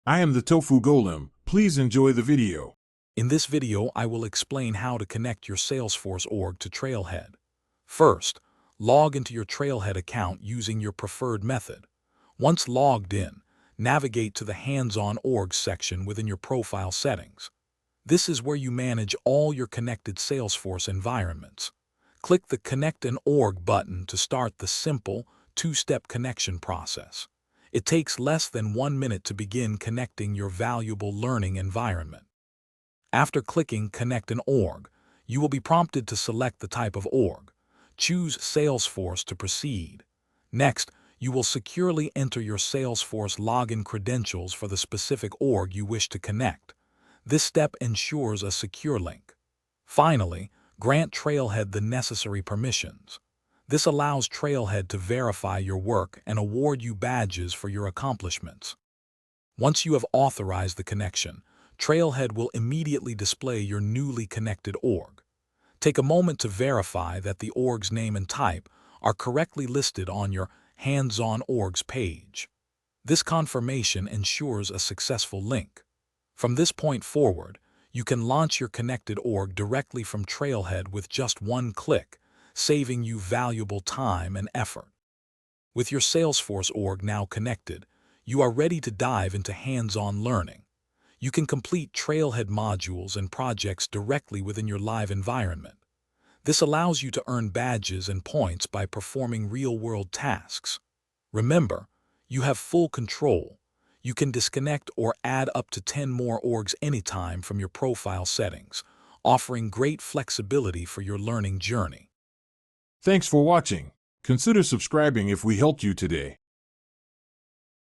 I am the Tofu Golem. Please enjoy the video. In this video, I will explain how to connect your Salesforce org to Trailhead. First, log into your Trailhead account using your preferred method. Once logged in, navigate to the Hands-on Org section within your profile settings. This is where you manage all your connected Salesforce environments. Click the Connect an Org button to start the simple, two-step connection process. It takes less than 1 minute to begin connecting your valuable learning environment. After clicking Connect an Org, you will be prompted to select the type of org. Choose Salesforce to proceed. Next, you will securely enter your Salesforce login credentials for the specific org you wish to connect. This step ensures a secure link. Finally, grant Trailhead the necessary permissions. This allows Trailhead to verify your work and award you badges for your accomplishments. Once you have authorized the connection, Trailhead will immediately display your newly connected org. Take a moment to verify that the org's name and type are correctly listed on your Hands-on Orgs page. This confirmation ensures a successful link. From this point forward, you can launch your connected org directly from Trailhead with just one click, saving you valuable time and effort. With your Salesforce org now connected, you are ready to dive into hands-on learning. You can complete Trailhead modules and projects directly within your live environment. This allows you to earn badges and points by performing real-world tasks. Remember, you have full control. You can disconnect or add up to 10 more orgs anytime from your profile settings, offering great flexibility for your learning journey. Thanks for watching. Consider subscribing if we helped you today.